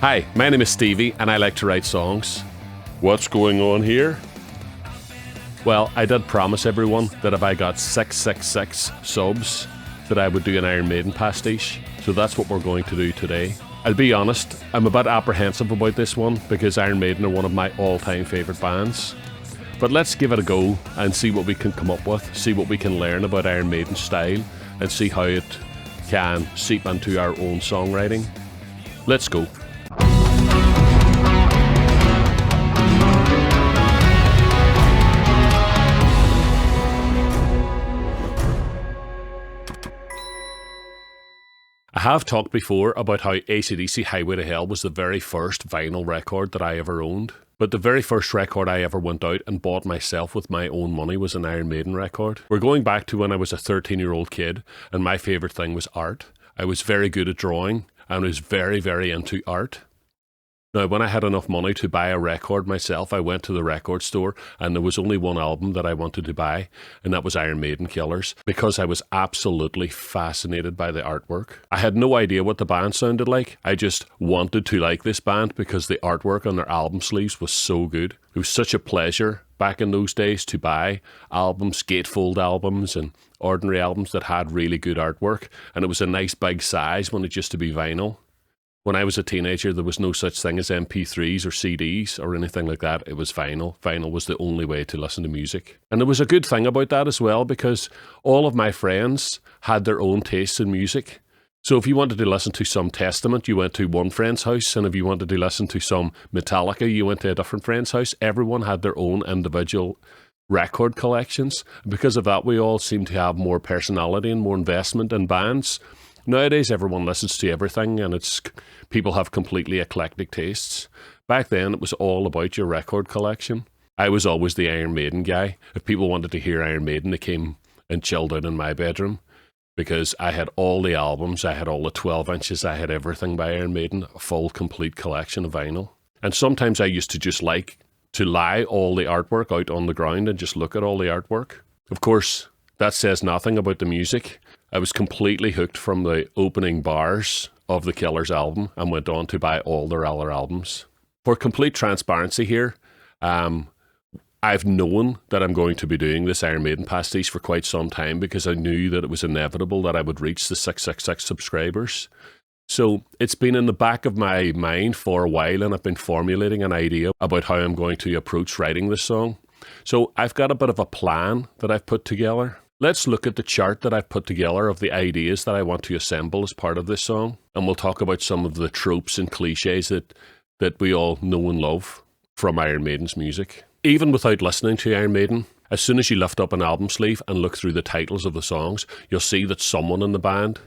Hi, my name is Stevie and I like to write songs. What's going on here? Well, I did promise everyone that if I got 666 subs, that I would do an Iron Maiden pastiche. So that's what we're going to do today. I'll be honest, I'm a bit apprehensive about this one because Iron Maiden are one of my all-time favourite bands. But let's give it a go and see what we can come up with, see what we can learn about Iron Maiden's style and see how it can seep into our own songwriting. Let's go. I have talked before about how AC/DC Highway to Hell was the very first vinyl record that I ever owned. But the very first record I ever went out and bought myself with my own money was an Iron Maiden record. We're going back to when I was a 13-year-old kid and my favourite thing was art. I was very good at drawing and was very, very into art. Now, when I had enough money to buy a record myself, I went to the record store and there was only one album that I wanted to buy, and that was Iron Maiden Killers, because I was absolutely fascinated by the artwork. I had no idea what the band sounded like. I just wanted to like this band because the artwork on their album sleeves was so good. It was such a pleasure back in those days to buy albums, gatefold albums and ordinary albums that had really good artwork, and it was a nice big size when it used to be vinyl. When I was a teenager, there was no such thing as MP3s or CDs or anything like that. It was vinyl. Vinyl was the only way to listen to music. And there was a good thing about that as well, because all of my friends had their own tastes in music. So if you wanted to listen to some Testament, you went to one friend's house. And if you wanted to listen to some Metallica, you went to a different friend's house. Everyone had their own individual record collections. Because of that, we all seemed to have more personality and more investment in bands. Nowadays, everyone listens to everything and people have completely eclectic tastes. Back then, it was all about your record collection. I was always the Iron Maiden guy. If people wanted to hear Iron Maiden, they came and chilled out in my bedroom because I had all the albums, I had all the 12 inches, I had everything by Iron Maiden, a full, complete collection of vinyl. And sometimes I used to just like to lie all the artwork out on the ground and just look at all the artwork. Of course, that says nothing about the music. I was completely hooked from the opening bars of the Killers album and went on to buy all their other albums. For complete transparency here, I've known that I'm going to be doing this Iron Maiden pastiche for quite some time because I knew that it was inevitable that I would reach the 666 subscribers. So it's been in the back of my mind for a while and I've been formulating an idea about how I'm going to approach writing this song. So I've got a bit of a plan that I've put together. Let's look at the chart that I've put together of the ideas that I want to assemble as part of this song. And we'll talk about some of the tropes and cliches that we all know and love from Iron Maiden's music. Even without listening to Iron Maiden, as soon as you lift up an album sleeve and look through the titles of the songs, you'll see that someone in the band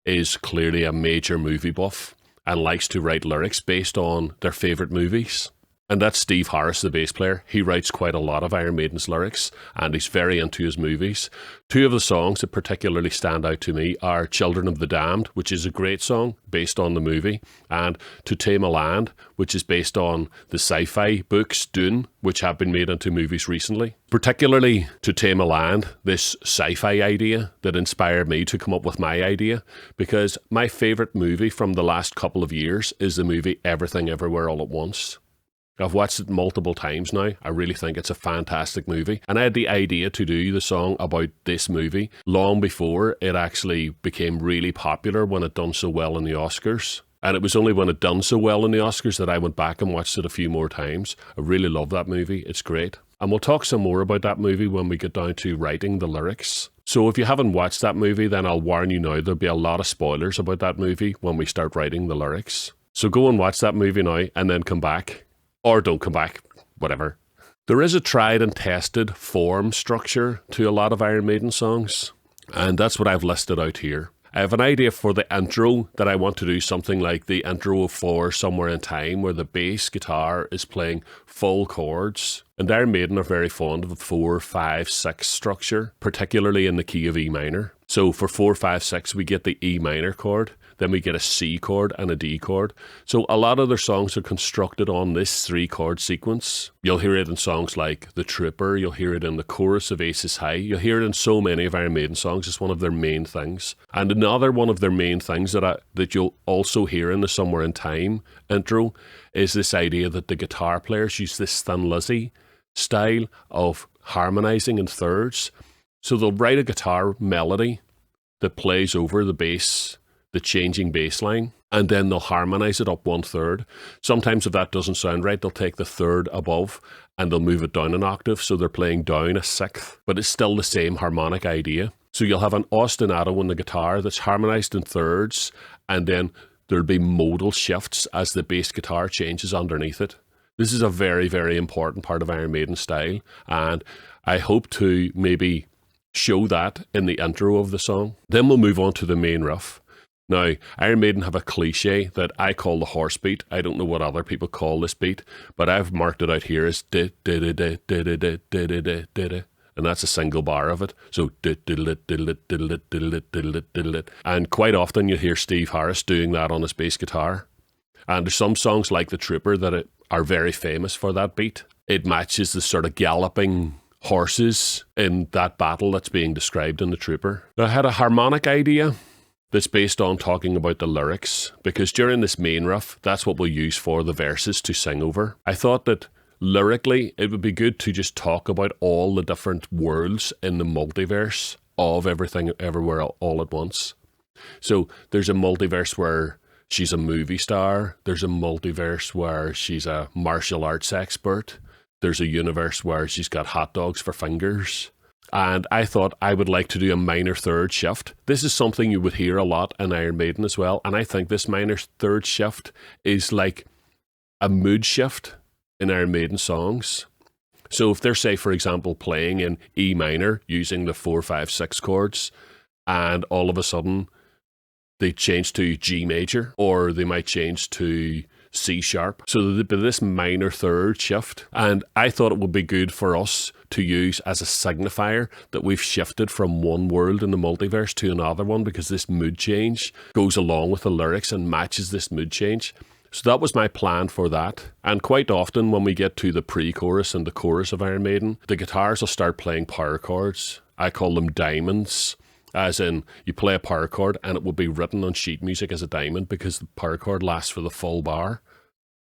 is clearly a major movie buff and likes to write lyrics based on their favourite movies. And that's Steve Harris, the bass player. He writes quite a lot of Iron Maiden's lyrics and he's very into his movies. Two of the songs that particularly stand out to me are Children of the Damned, which is a great song based on the movie, and To Tame a Land, which is based on the sci-fi books Dune, which have been made into movies recently. Particularly To Tame a Land, this sci-fi idea that inspired me to come up with my idea, because my favourite movie from the last couple of years is the movie Everything Everywhere All at Once. I've watched it multiple times now. I really think it's a fantastic movie. And I had the idea to do the song about this movie long before it actually became really popular when it done so well in the Oscars. And it was only when it done so well in the Oscars that I went back and watched it a few more times. I really love that movie. It's great. And we'll talk some more about that movie when we get down to writing the lyrics. So if you haven't watched that movie, then I'll warn you now, there'll be a lot of spoilers about that movie when we start writing the lyrics. So go and watch that movie now and then come back. Or don't come back, whatever. There is a tried and tested form structure to a lot of Iron Maiden songs, and that's what I've listed out here. I have an idea for the intro that I want to do something like the intro for Somewhere in Time, where the bass guitar is playing full chords. And Iron Maiden are very fond of the 4, 5, 6 structure, particularly in the key of E minor. So for 4, 5, 6, we get the E minor chord. then we get a C chord and a D chord. So a lot of their songs are constructed on this 3-chord sequence. You'll hear it in songs like The Trooper, you'll hear it in the chorus of Aces High, you'll hear it in so many of Iron Maiden songs. It's one of their main things. And another one of their main things that you'll also hear in the Somewhere in Time intro is this idea that the guitar players use this Thin Lizzy style of harmonizing in thirds. So they'll write a guitar melody that plays over the bass, the changing bass line, and then they'll harmonize it up 1/3. Sometimes if that doesn't sound right, they'll take the third above and they'll move it down an octave, so they're playing down a sixth, but it's still the same harmonic idea. So you'll have an ostinato in the guitar that's harmonized in thirds, and then there'll be modal shifts as the bass guitar changes underneath it. This is a very, very important part of Iron Maiden style, and I hope to maybe show that in the intro of the song. Then we'll move on to the main riff. Now, Iron Maiden have a cliche that I call the horse beat. I don't know what other people call this beat, but I've marked it out here as di di di di di di di di di di di, and that's a single bar of it. So di di di di di di di di di, and quite often you hear Steve Harris doing that on his bass guitar. And there's some songs like The Trooper that are very famous for that beat. It matches the sort of galloping horses in that battle that's being described in The Trooper. I had a harmonic idea that's based on talking about the lyrics, because during this main riff, that's what we'll use for the verses to sing over. I thought that lyrically, it would be good to just talk about all the different worlds in the multiverse of Everything Everywhere All at Once. So there's a multiverse where she's a movie star. There's a multiverse where she's a martial arts expert. There's a universe where she's got hot dogs for fingers. And I thought I would like to do a minor third shift. This is something you would hear a lot in Iron Maiden as well. And I think this minor third shift is like a mood shift in Iron Maiden songs. So if they're, say, for example, playing in E minor using the 4, 5, 6 chords, and all of a sudden they change to G major, or they might change to C sharp. So there'd be this minor third shift, and I thought it would be good for us to use as a signifier that we've shifted from one world in the multiverse to another one, because this mood change goes along with the lyrics and matches this mood change. So that was my plan for that. And quite often when we get to the pre-chorus and the chorus of Iron Maiden, the guitars will start playing power chords. I call them diamonds. As in, you play a power chord and it will be written on sheet music as a diamond, because the power chord lasts for the full bar.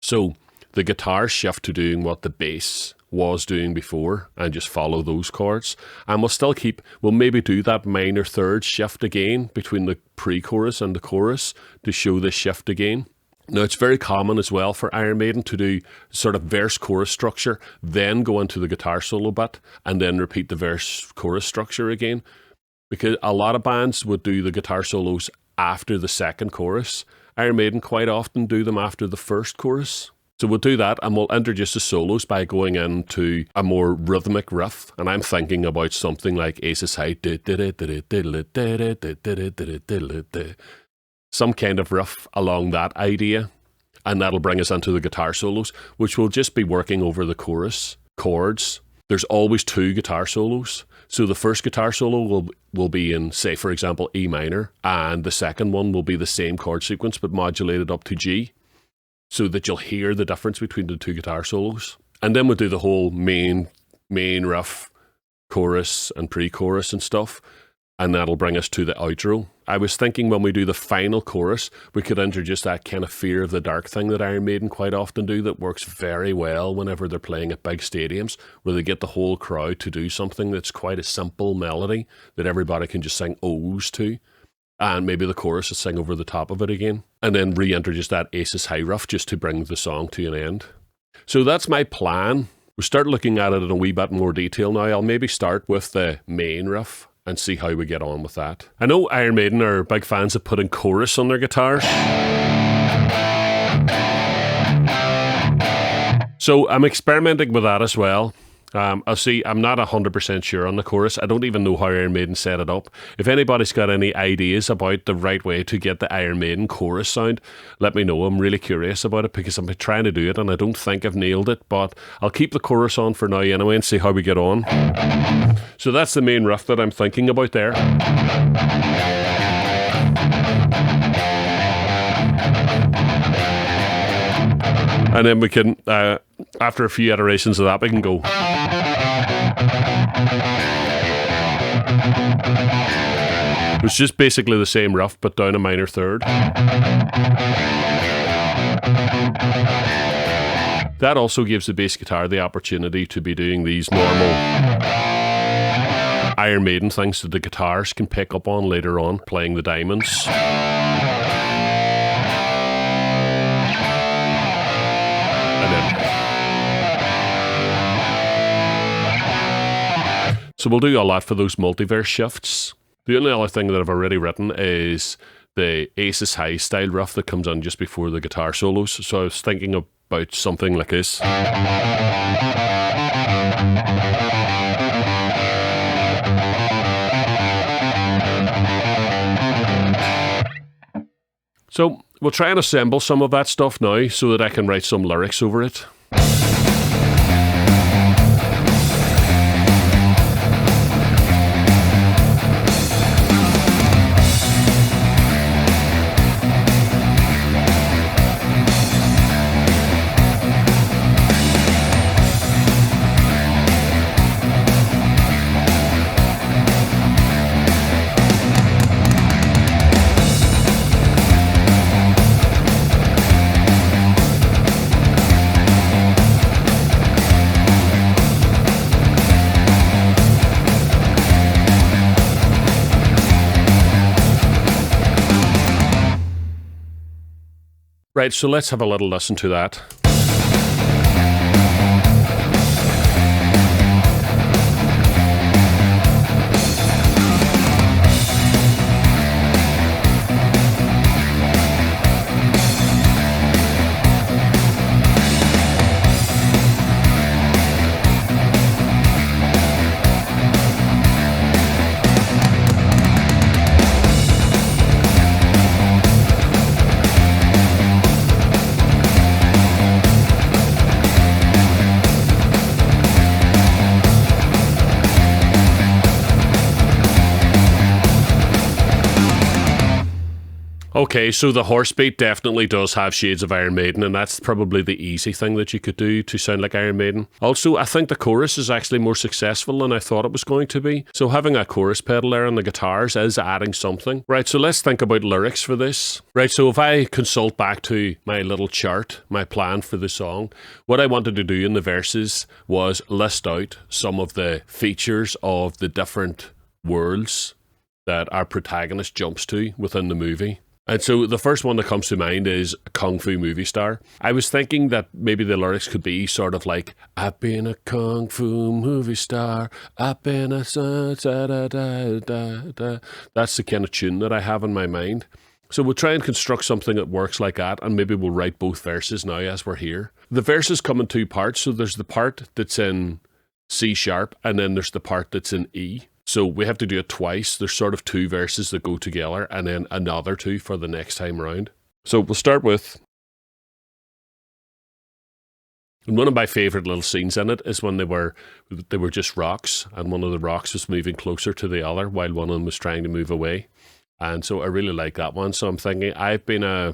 So the guitars shift to doing what the bass was doing before and just follow those chords. And we'll maybe do that minor third shift again between the pre-chorus and the chorus to show the shift again. Now, it's very common as well for Iron Maiden to do sort of verse-chorus structure, then go into the guitar solo bit, and then repeat the verse-chorus structure again. Because a lot of bands would do the guitar solos after the second chorus. Iron Maiden quite often do them after the first chorus. So we'll do that, and we'll introduce the solos by going into a more rhythmic riff. And I'm thinking about something like Aces High. Some kind of riff along that idea. And that'll bring us into the guitar solos, which will just be working over the chorus chords. There's always 2 guitar solos. So the first guitar solo will be in, say, for example, E minor, and the second one will be the same chord sequence but modulated up to G, so that you'll hear the difference between the 2 guitar solos. And then we'll do the whole main riff, chorus and pre-chorus and stuff, and that'll bring us to the outro. I was thinking when we do the final chorus, we could introduce that kind of Fear of the Dark thing that Iron Maiden quite often do that works very well whenever they're playing at big stadiums, where they get the whole crowd to do something that's quite a simple melody that everybody can just sing O's to, and maybe the chorus will sing over the top of it again, and then reintroduce that Aces High riff just to bring the song to an end. So that's my plan. We'll start looking at it in a wee bit more detail now. I'll maybe start with the main riff and see how we get on with that. I know Iron Maiden are big fans of putting chorus on their guitars. So I'm experimenting with that as well. I'll see, I'm not 100% sure on the chorus. I don't even know how Iron Maiden set it up. If anybody's got any ideas about the right way to get the Iron Maiden chorus sound, let me know. I'm really curious about it, because I'm trying to do it and I don't think I've nailed it, but I'll keep the chorus on for now anyway and see how we get on. So that's the main riff that I'm thinking about there. And then we can, after a few iterations of that, we can go. It's just basically the same riff, but down a minor third. That also gives the bass guitar the opportunity to be doing these normal Iron Maiden things that the guitars can pick up on later on, playing the diamonds. So we'll do all that for those multiverse shifts. The only other thing that I've already written is the Aces High style riff that comes on just before the guitar solos. So I was thinking about something like this. So we'll try and assemble some of that stuff now so that I can write some lyrics over it. Right, so let's have a little listen to that. Okay, so the horse beat definitely does have shades of Iron Maiden, and that's probably the easy thing that you could do to sound like Iron Maiden. Also, I think the chorus is actually more successful than I thought it was going to be. So having a chorus pedal there on the guitars is adding something. Right, so let's think about lyrics for this. Right, so if I consult back to my little chart, my plan for the song, what I wanted to do in the verses was list out some of the features of the different worlds that our protagonist jumps to within the movie. And so the first one that comes to mind is Kung Fu movie star. I was thinking that maybe the lyrics could be sort of like, I've been a Kung Fu movie star, I've been a da-da-da-da-da. That's the kind of tune that I have in my mind. So we'll try and construct something that works like that, and maybe we'll write both verses now as we're here. The verses come in two parts. So there's the part that's in C sharp, and then there's the part that's in E. So we have to do it twice. There's sort of two verses that go together and then another two for the next time round. So we'll start with... And one of my favourite little scenes in it is when they were just rocks, and one of the rocks was moving closer to the other while one of them was trying to move away. And so I really like that one. So I'm thinking I've been a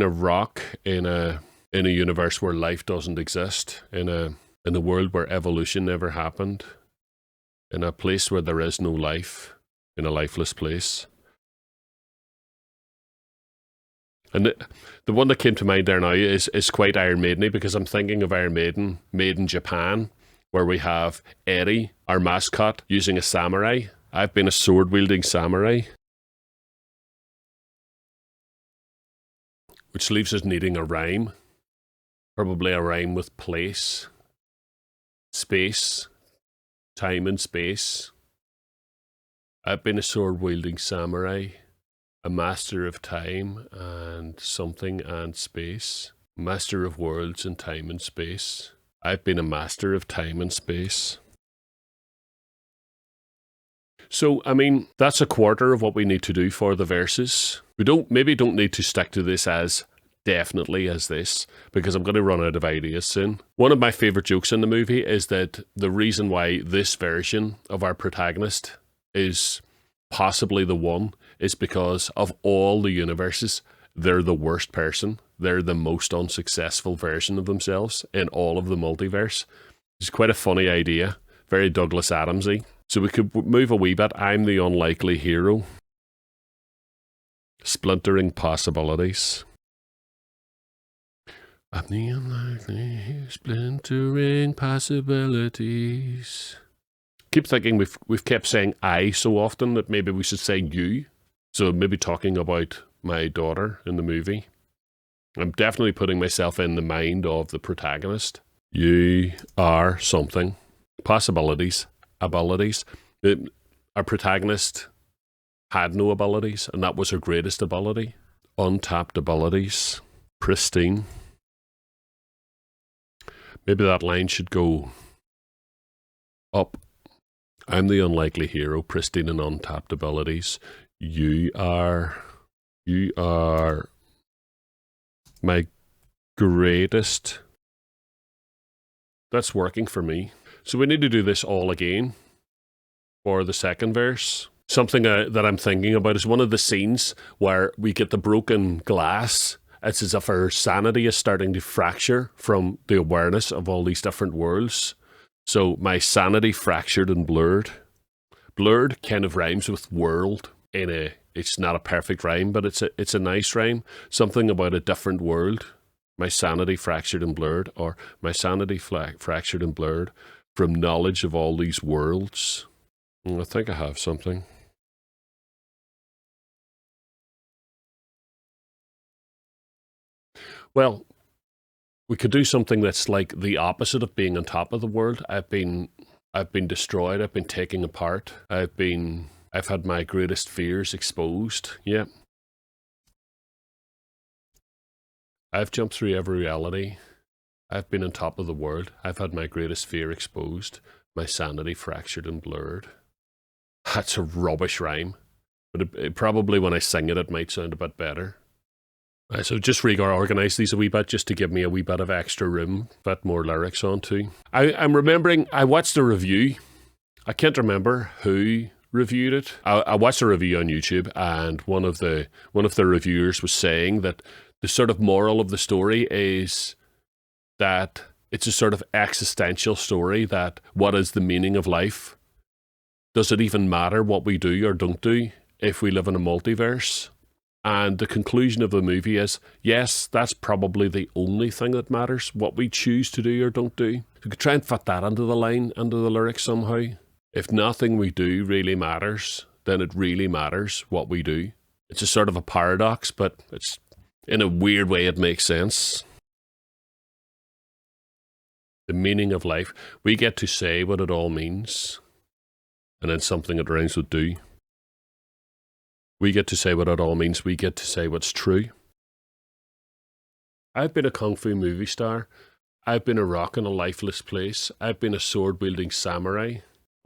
rock in a universe where life doesn't exist, in a world where evolution never happened. In a place where there is no life, in a lifeless place. And the one that came to mind there now is quite Iron Maiden-y, because I'm thinking of Iron Maiden, made in Japan, where we have Eddie, our mascot, using a samurai. I've been a sword-wielding samurai. Which leaves us needing a rhyme. Probably a rhyme with place, space, time and space. I've been a sword-wielding samurai, a master of time and something and space, master of worlds and time and space. I've been a master of time and space. So, I mean, that's a quarter of what we need to do for the verses. We maybe don't need to stick to this as definitely as this, because I'm going to run out of ideas soon. One of my favourite jokes in the movie is that the reason why this version of our protagonist is possibly the one is because of all the universes, they're the worst person. They're the most unsuccessful version of themselves in all of the multiverse. It's quite a funny idea. Very Douglas Adamsy. So we could move a wee bit. I'm the unlikely hero. Splintering possibilities. I'm the unlikely splintering possibilities. Keep thinking we've kept saying I so often that maybe we should say you. So maybe talking about my daughter in the movie. I'm definitely putting myself in the mind of the protagonist. You are something. Possibilities. Abilities. Our protagonist had no abilities, and that was her greatest ability. Untapped abilities. Pristine. Maybe that line should go up. I'm the unlikely hero, pristine and untapped abilities. You are my greatest. That's working for me. So we need to do this all again for the second verse. Something that I'm thinking about is one of the scenes where we get the broken glass. It's as if our sanity is starting to fracture from the awareness of all these different worlds. So my sanity fractured and blurred. Blurred kind of rhymes with world it's not a perfect rhyme, but it's a nice rhyme. Something about a different world. My sanity fractured and blurred, or my sanity fractured and blurred from knowledge of all these worlds. I think I have something. Well, we could do something that's like the opposite of being on top of the world. I've been destroyed. I've been taken apart. I've had my greatest fears exposed. Yeah. I've jumped through every reality. I've been on top of the world. I've had my greatest fear exposed. My sanity fractured and blurred. That's a rubbish rhyme. But it probably when I sing it, it might sound a bit better. So just reorganise these a wee bit just to give me a wee bit of extra room, a bit more lyrics on too. I'm remembering, I watched a review. I can't remember who reviewed it. I watched a review on YouTube, and one of the reviewers was saying that the sort of moral of the story is that it's a sort of existential story, that what is the meaning of life? Does it even matter what we do or don't do if we live in a multiverse? And the conclusion of the movie is, yes, that's probably the only thing that matters, what we choose to do or don't do. We could try and fit that into the lyrics somehow. If nothing we do really matters, then it really matters what we do. It's a sort of a paradox, but it's in a weird way it makes sense. The meaning of life. We get to say what it all means. And then something that rhymes with do. We get to say what it all means. We get to say what's true. I've been a kung fu movie star. I've been a rock in a lifeless place. I've been a sword-wielding samurai.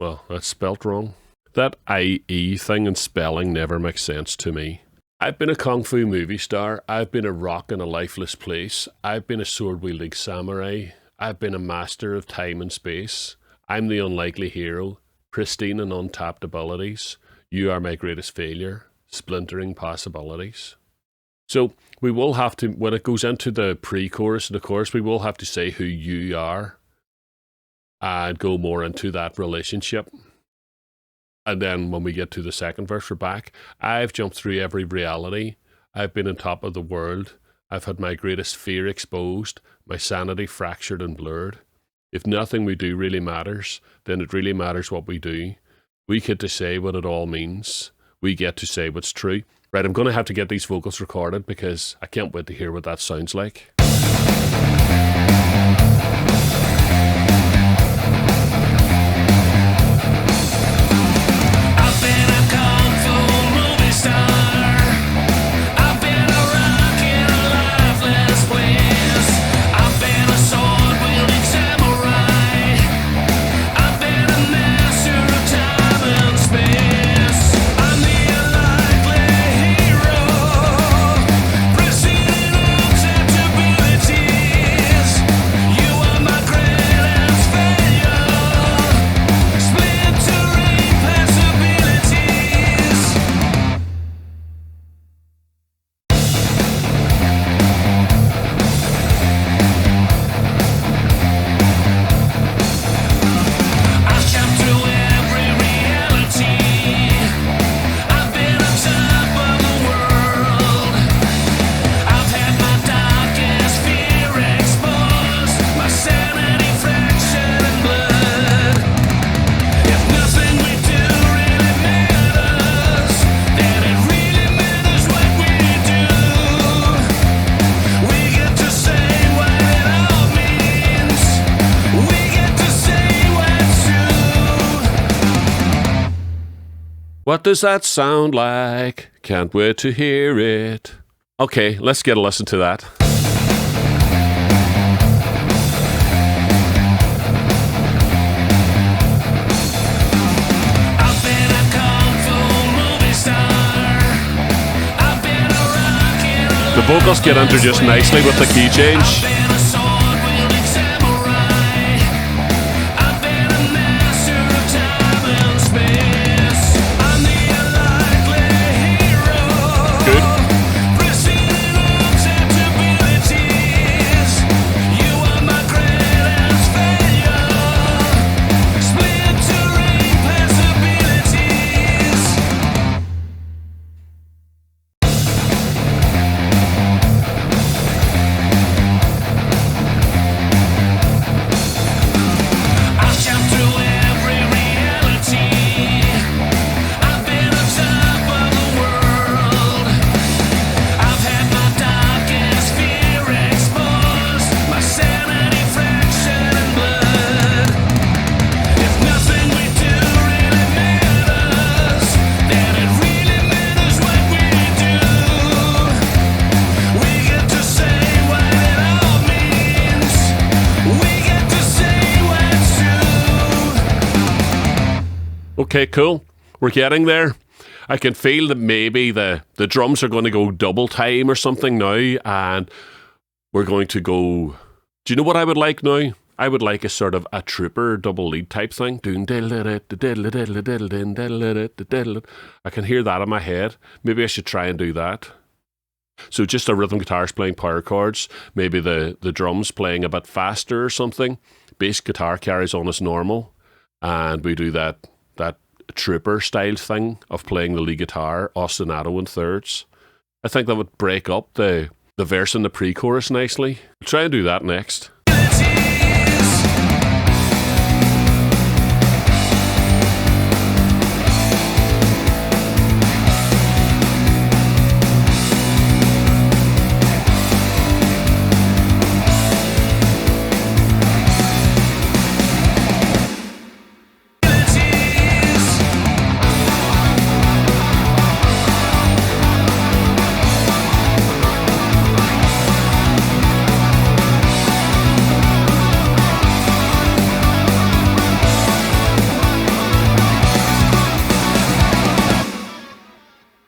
Well, that's spelt wrong. That IE thing in spelling never makes sense to me. I've been a kung fu movie star. I've been a rock in a lifeless place. I've been a sword-wielding samurai. I've been a master of time and space. I'm the unlikely hero. Pristine and untapped abilities. You are my greatest failure. Splintering possibilities. So we will have to, when it goes into the pre-chorus and the chorus, we will have to say who you are and go more into that relationship. And then when we get to the second verse, we're back. I've jumped through every reality. I've been on top of the world. I've had my greatest fear exposed, my sanity fractured and blurred. If nothing we do really matters, then it really matters what we do. We get to say what it all means. We get to say what's true. Right, I'm going to have to get these vocals recorded because I can't wait to hear what that sounds like. I've been a kung fu movie star. I've been a rock in a lifeless place. I've been a sword-wielding samurai. I've been a master of time and space. To be What does that sound like? Can't wait to hear it. Okay, let's get a listen to that. The vocals get introduced nicely with the key change. Okay, cool. We're getting there. I can feel that maybe the drums are going to go double time or something now, and we're going to go... Do you know what I would like now? I would like a sort of a trooper double lead type thing. I can hear that in my head. Maybe I should try and do that. So just a rhythm guitarist playing power chords, maybe the drums playing a bit faster or something. Bass guitar carries on as normal, and we do that trooper style thing of playing the lead guitar ostinato in thirds. I think that would break up the verse and the pre-chorus nicely. I'll try and do that next.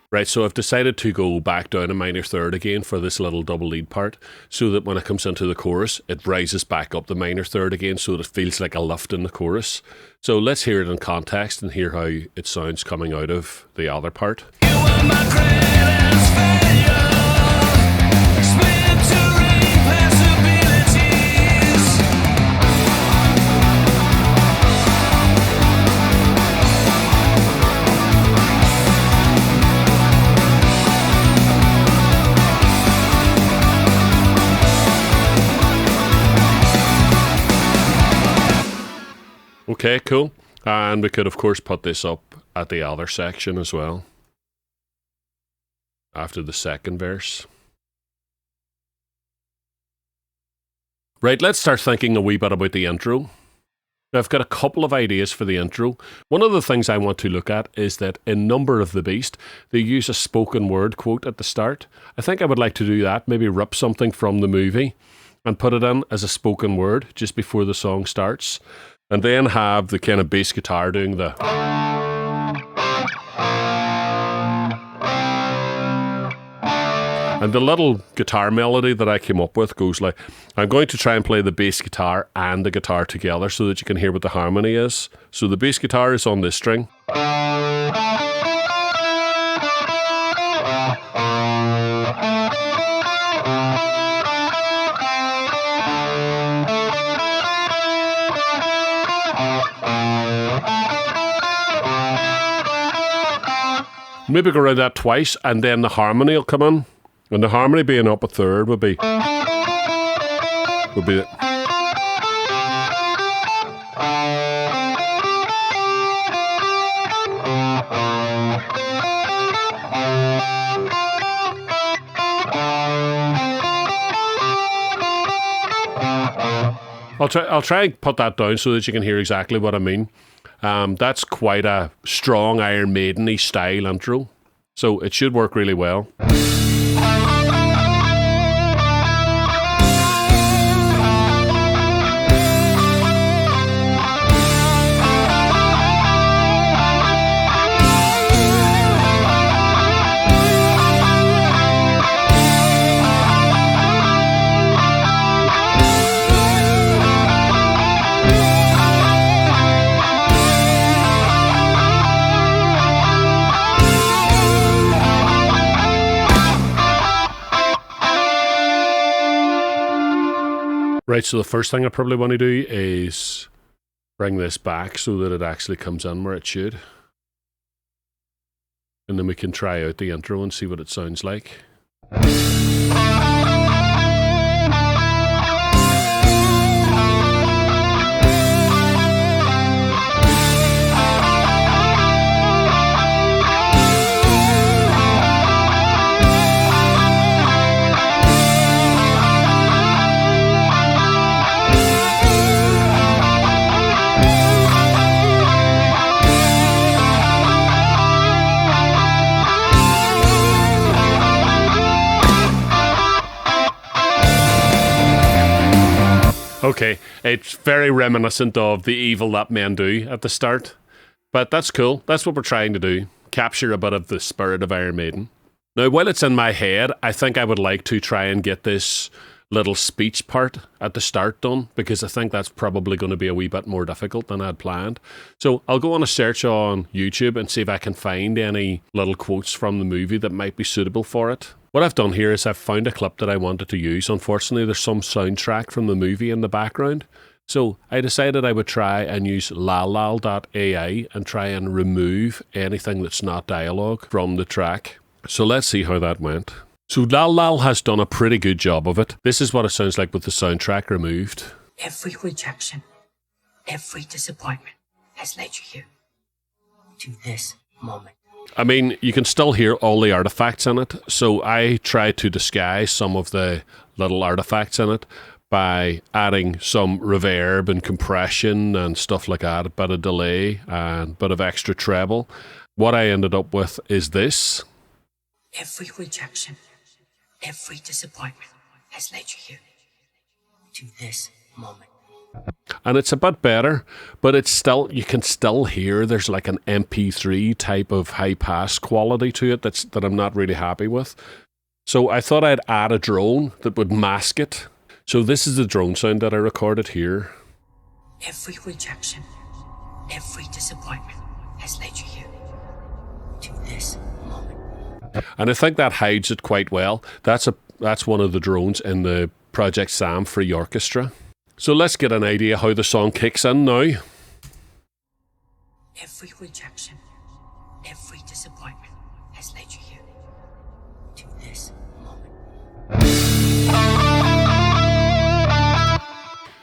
Right, so I've decided to go back down a minor third again for this little double lead part, so that when it comes into the chorus, it rises back up the minor third again, so that it feels like a lift in the chorus. So let's hear it in context and hear how it sounds coming out of the other part. You are my greatest failure. Okay, cool. And we could, of course, put this up at the other section as well. After the second verse. Right, let's start thinking a wee bit about the intro. Now, I've got a couple of ideas for the intro. One of the things I want to look at is that in Number of the Beast, they use a spoken word quote at the start. I think I would like to do that, maybe rip something from the movie and put it in as a spoken word just before the song starts. And then have the kind of bass guitar doing the... And the little guitar melody that I came up with goes like... I'm going to try and play the bass guitar and the guitar together so that you can hear what the harmony is. So the bass guitar is on this string. Maybe go around that twice, and then the harmony will come in. And the harmony being up a third would be... I'll try and put that down so that you can hear exactly what I mean. That's quite a strong Iron Maiden-y style intro, so it should work really well. Right, so the first thing I probably want to do is bring this back so that it actually comes in where it should. And then we can try out the intro and see what it sounds like. Okay, it's very reminiscent of The Evil That Men Do at the start, but that's cool. That's what we're trying to do, capture a bit of the spirit of Iron Maiden. Now, while it's in my head, I think I would like to try and get this little speech part at the start done, because I think that's probably going to be a wee bit more difficult than I'd planned. So I'll go on a search on YouTube and see if I can find any little quotes from the movie that might be suitable for it. What I've done here is I've found a clip that I wanted to use. Unfortunately, there's some soundtrack from the movie in the background. So I decided I would try and use lalal.ai and try and remove anything that's not dialogue from the track. So let's see how that went. So Lalal has done a pretty good job of it. This is what it sounds like with the soundtrack removed. Every rejection, every disappointment has led you here to this moment. I mean, you can still hear all the artifacts in it, so I tried to disguise some of the little artifacts in it by adding some reverb and compression and stuff like that, a bit of delay and a bit of extra treble. What I ended up with is this. Every rejection, every disappointment has led you here to this moment. And it's a bit better, but it's still, you can still hear there's like an MP3 type of high pass quality to it that I'm not really happy with. So I thought I'd add a drone that would mask it. So this is the drone sound that I recorded here. Every rejection, every disappointment has led you here to this moment. And I think that hides it quite well. That's one of the drones in the Project Sam Free Orchestra. So let's get an idea how the song kicks in now. Every rejection, every disappointment has led you here to this moment.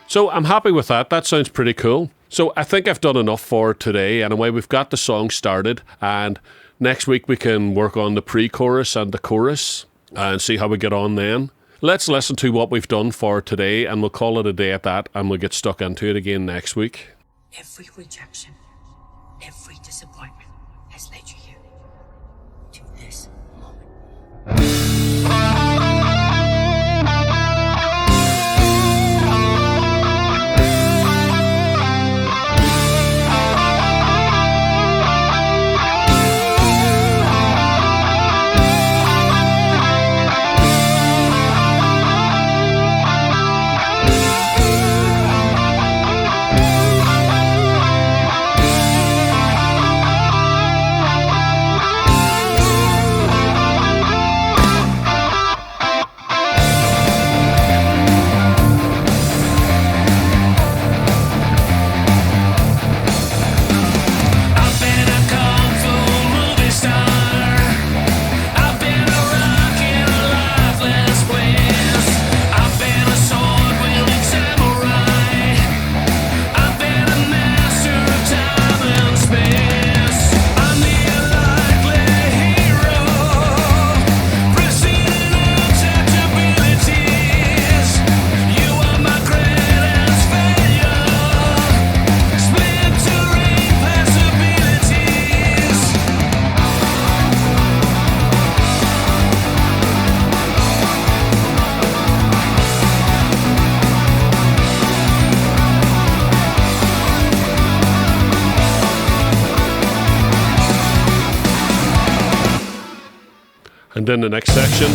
So I'm happy with that. That sounds pretty cool. So I think I've done enough for today. Anyway, we've got the song started, and next week we can work on the pre-chorus and the chorus and see how we get on then. Let's listen to what we've done for today, and we'll call it a day at that, and we'll get stuck into it again next week. Every rejection, every disappointment has led you here to this moment. And then the next section.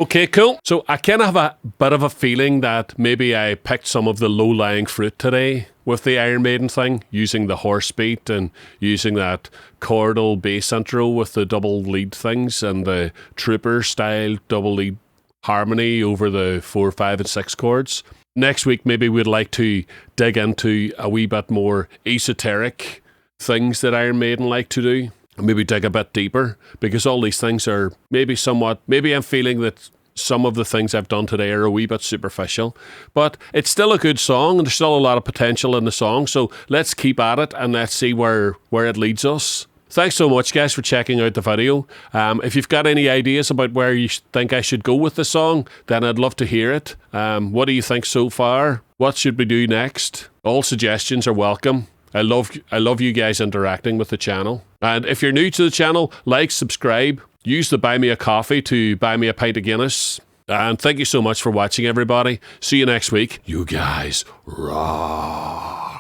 Okay, cool. So I kind of have a bit of a feeling that maybe I picked some of the low-lying fruit today with the Iron Maiden thing, using the horse beat and using that chordal bass intro with the double lead things and the trooper style double lead harmony over the 4, 5 and 6 chords. Next week maybe we'd like to dig into a wee bit more esoteric things that Iron Maiden like to do. Maybe dig a bit deeper, because all these things are maybe I'm feeling that some of the things I've done today are a wee bit superficial, but it's still a good song and there's still a lot of potential in the song, so let's keep at it and let's see where it leads us. Thanks so much, guys, for checking out the video. If you've got any ideas about where you think I should go with the song, then I'd love to hear it. What do you think so far? What should we do next? All suggestions are welcome. I love you guys interacting with the channel. And if you're new to the channel, like, subscribe, use the Buy Me a Coffee to buy me a pint of Guinness. And thank you so much for watching, everybody. See you next week. You guys rock.